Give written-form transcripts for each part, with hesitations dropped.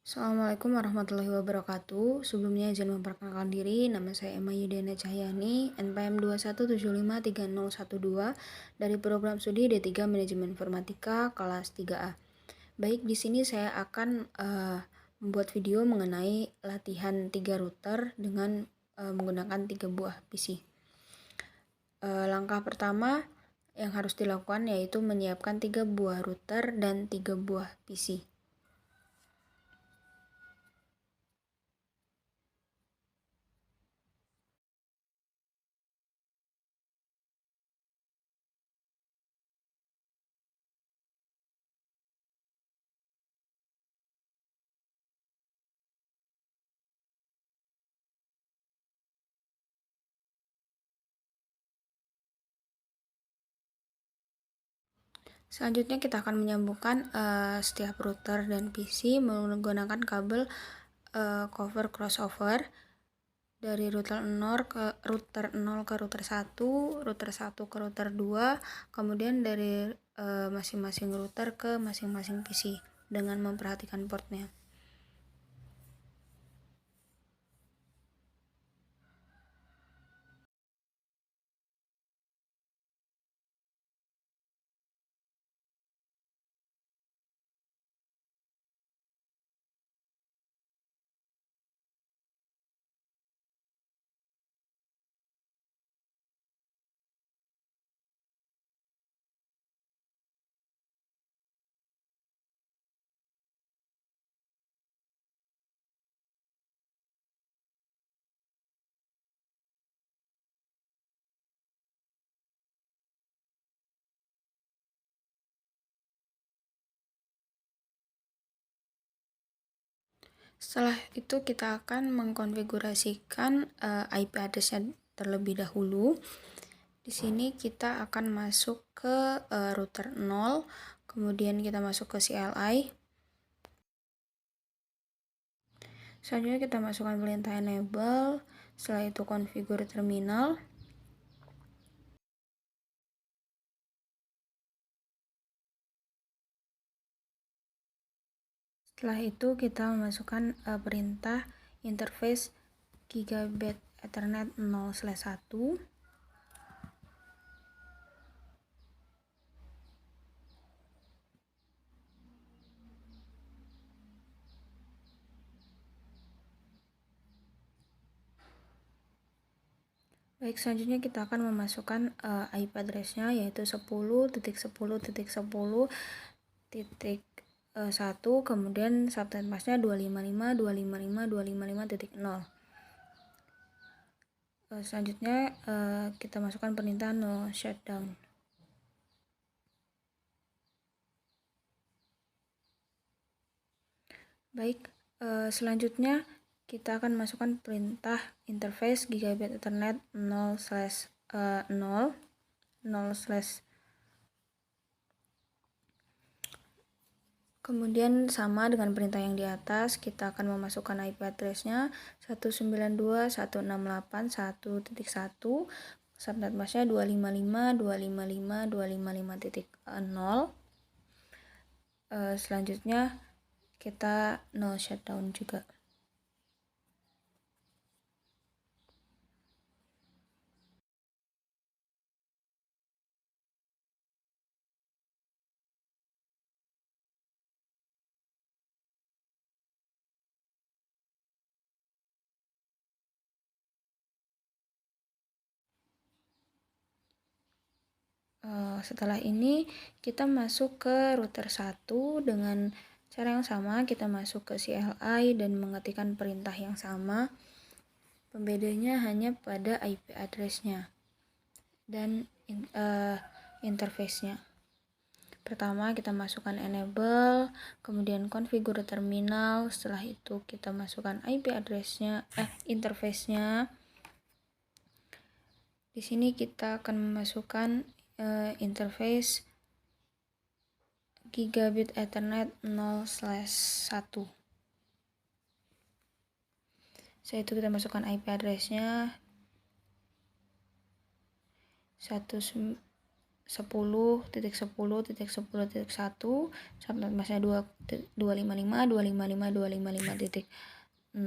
Assalamualaikum warahmatullahi wabarakatuh. Sebelumnya izin memperkenalkan diri, nama saya Emma Yudhana Cahyani, NPM 217533012 dari program studi D3 Manajemen Informatika kelas 3A. Baik, di sini saya akan membuat video mengenai latihan 3 router dengan menggunakan 3 buah PC. Langkah pertama yang harus dilakukan yaitu menyiapkan 3 buah router dan 3 buah PC. Selanjutnya kita akan menyambungkan setiap router dan PC menggunakan kabel cover crossover dari router 0 ke router 1, router 1 ke router 2, kemudian dari masing-masing router ke masing-masing PC dengan memperhatikan portnya. Setelah itu kita akan mengkonfigurasikan IP address-nya terlebih dahulu. Di sini kita akan masuk ke router 0, kemudian kita masuk ke CLI. Selanjutnya kita masukkan perintah enable, setelah itu configure terminal. Setelah itu kita memasukkan perintah interface gigabit ethernet 0/1. Baik, selanjutnya kita akan memasukkan IP address-nya yaitu 10.10.10.1, kemudian subnet mask-nya 255.255.255.0. Selanjutnya kita masukkan perintah no shutdown. Baik, selanjutnya kita akan masukkan perintah interface gigabit ethernet 0/0. Kemudian sama dengan perintah yang di atas, kita akan memasukkan IP address-nya 192.168.1.1, subnet mask-nya 255.255.255.0. Selanjutnya kita no shutdown juga. Setelah ini kita masuk ke router 1 dengan cara yang sama, kita masuk ke CLI dan mengetikkan perintah yang sama. Pembedanya hanya pada IP address-nya dan interface-nya. Pertama kita masukkan enable, kemudian configure terminal, setelah itu kita masukkan IP address-nya, interface-nya. Di sini kita akan memasukkan interface gigabit ethernet 0/1. Setelah itu kita masukkan IP address-nya 10.10.10.1 subnet masknya 255.255.255.0.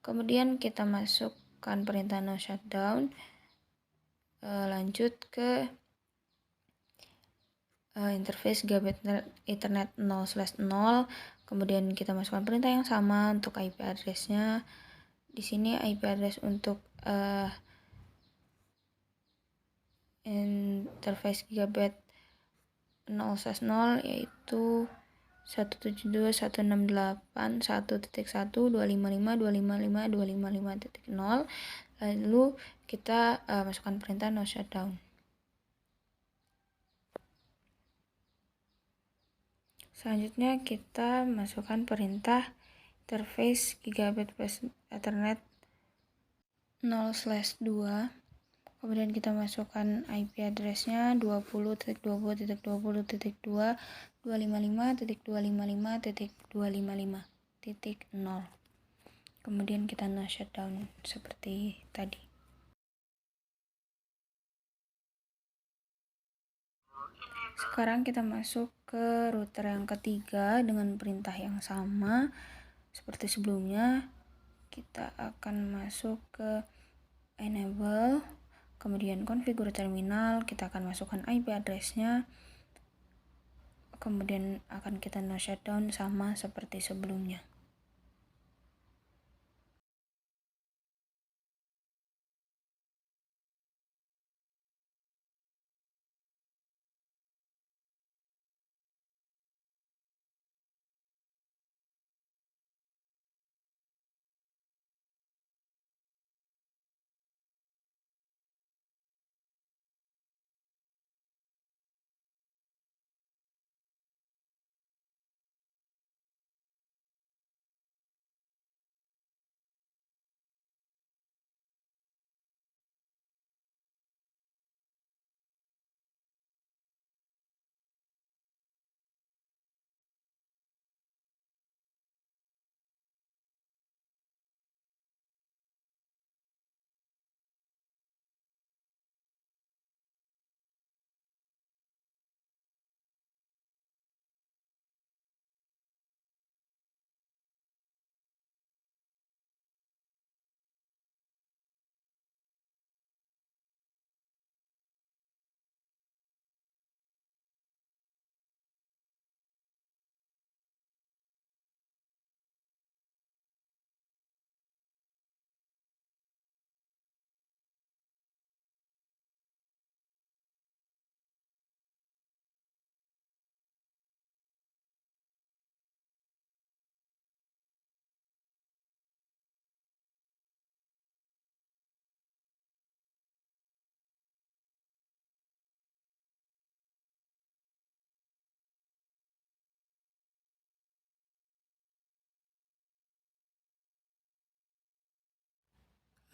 Kemudian kita masukkan perintah no shutdown. Lanjut ke interface gigabit ethernet 0/0. Kemudian kita masukkan perintah yang sama untuk IP address-nya. Di sini IP address untuk interface gigabit 0/0 yaitu 172.168.1.1.255.255.255.0. Lalu kita masukkan perintah no shutdown. Selanjutnya kita masukkan perintah interface gigabit ethernet 0/2. Kemudian kita masukkan IP address-nya 20.20.20.255.255.255.0. Kemudian kita no shutdown seperti tadi. Sekarang kita masuk ke router yang ketiga dengan perintah yang sama seperti sebelumnya. Kita akan masuk ke enable, kemudian konfigur terminal, kita akan masukkan IP address-nya, kemudian akan kita no shutdown sama seperti sebelumnya.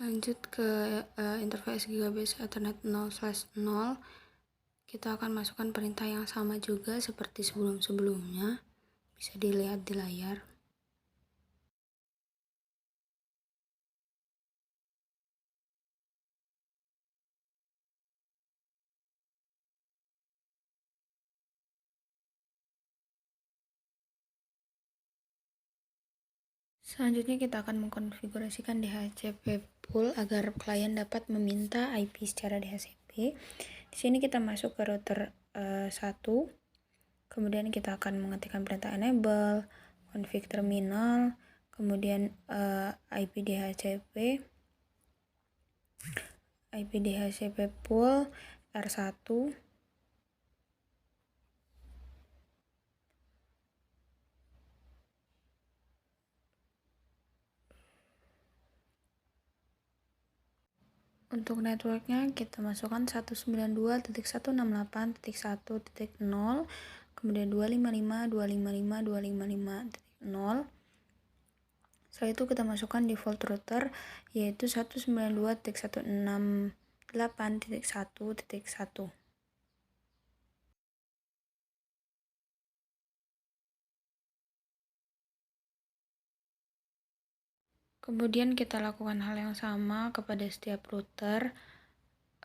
Lanjut ke interface gigabit ethernet 0/0. Kita akan masukkan perintah yang sama juga seperti sebelum-sebelumnya. Bisa dilihat di layar. Selanjutnya kita akan mengkonfigurasikan DHCP pool agar klien dapat meminta IP secara DHCP. Di sini kita masuk ke router 1. Kemudian kita akan mengetikkan perintah enable, config terminal, kemudian IP DHCP pool R1. Untuk networknya kita masukkan 192.168.1.0, kemudian 255.255.255.0. Setelah itu kita masukkan default router yaitu 192.168.1.1. Kemudian kita lakukan hal yang sama kepada setiap router.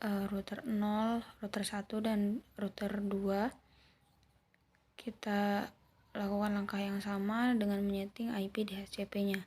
router 0, router 1, dan router 2. Kita lakukan langkah yang sama dengan menyeting IP DHCP-nya.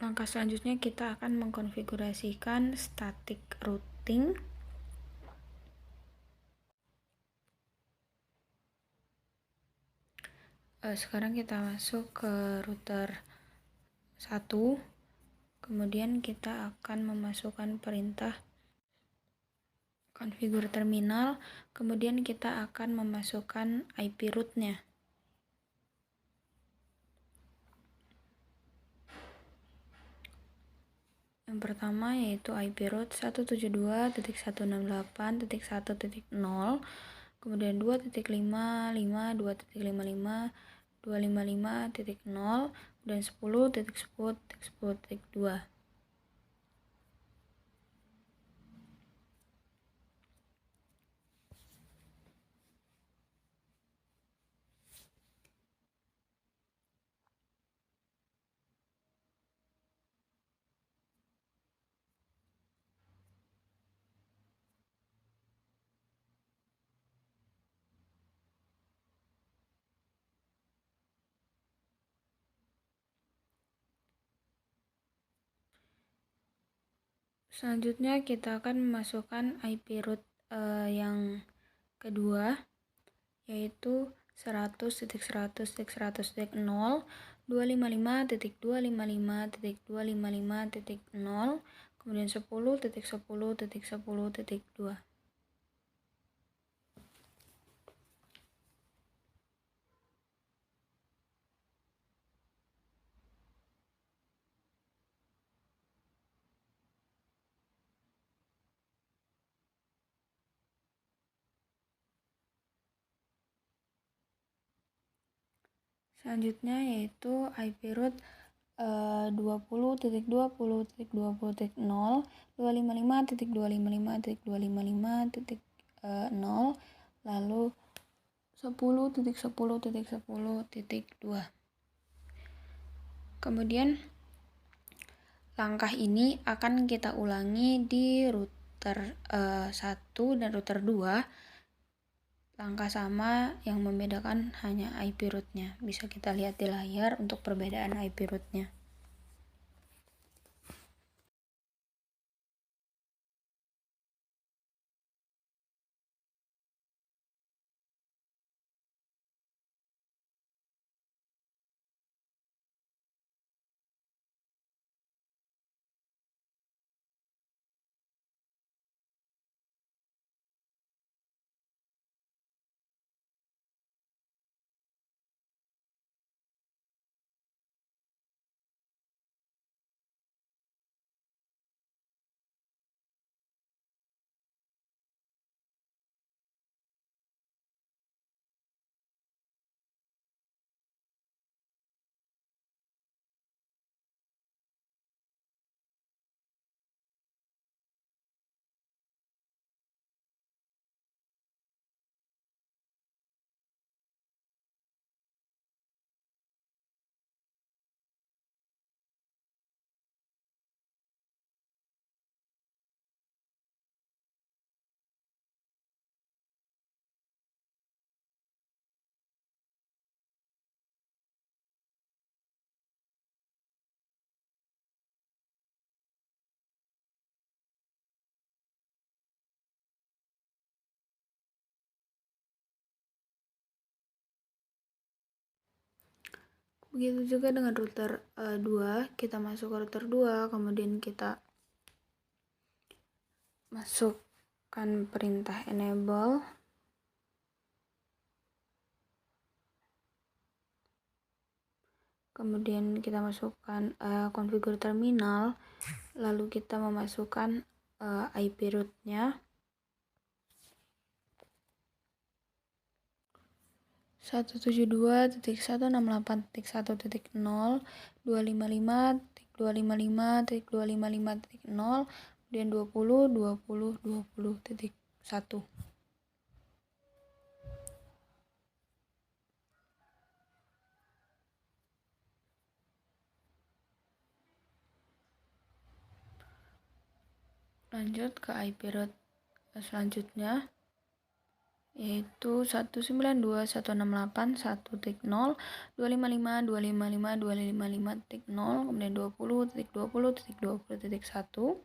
Langkah selanjutnya kita akan mengkonfigurasikan static routing. Sekarang kita masuk ke router 1. Kemudian kita akan memasukkan perintah configure terminal. Kemudian kita akan memasukkan IP root-nya. Yang pertama yaitu IP root 172.168.1.0, kemudian 2.55.2.55.255.0, dan 10.10.10.2. Selanjutnya kita akan memasukkan IP root yang kedua, yaitu 100.100.100.0, 255.255.255.0, kemudian 10.10.10.2. Selanjutnya yaitu IP root 20.20.20.0, 255.255.255.0, lalu 10.10.10.2. Kemudian langkah ini akan kita ulangi di router 1 dan router 2. Langkah sama, yang membedakan hanya IP root-nya. Bisa kita lihat di layar untuk perbedaan IP root-nya. Begitu juga dengan router 2, kita masuk ke router 2, kemudian kita masukkan perintah enable. Kemudian kita masukkan configure terminal, lalu kita memasukkan IP root-nya 172.168.1.0, 255.255.255.0, kemudian 20.20.20.1. Lanjut ke IP root selanjutnya, yaitu 192.168.1.0, 255.255.255.0, kemudian 20.20.20.1.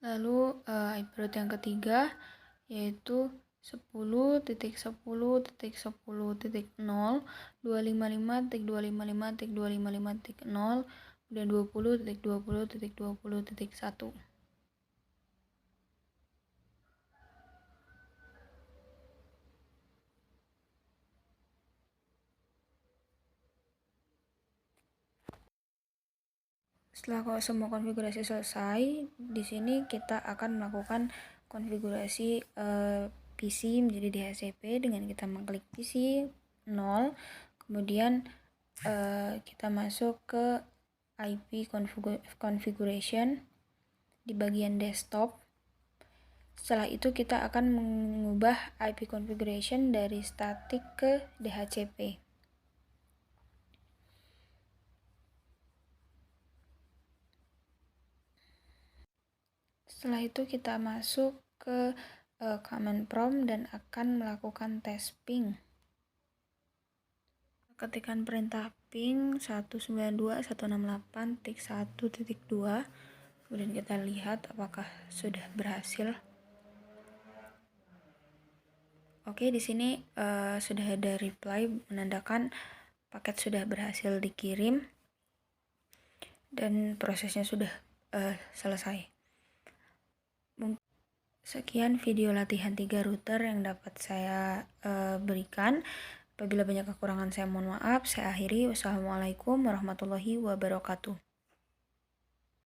Lalu IP root yang ketiga yaitu 10.10.10.0, 255.255.255.0, kemudian 20.20.20.1. Setelah semua konfigurasi selesai, di sini kita akan melakukan konfigurasi PC menjadi DHCP dengan kita mengklik PC 0, kemudian kita masuk ke IP configuration di bagian desktop. Setelah itu kita akan mengubah IP configuration dari static ke DHCP. Setelah itu kita masuk ke command prompt dan akan melakukan test ping. Ketikkan perintah ping 192.168.1.2, kemudian kita lihat apakah sudah berhasil. Oke, di sini sudah ada reply menandakan paket sudah berhasil dikirim dan prosesnya sudah selesai. Sekian video latihan 3 router yang dapat saya berikan. Apabila banyak kekurangan saya mohon maaf. Saya akhiri. Wassalamualaikum warahmatullahi wabarakatuh.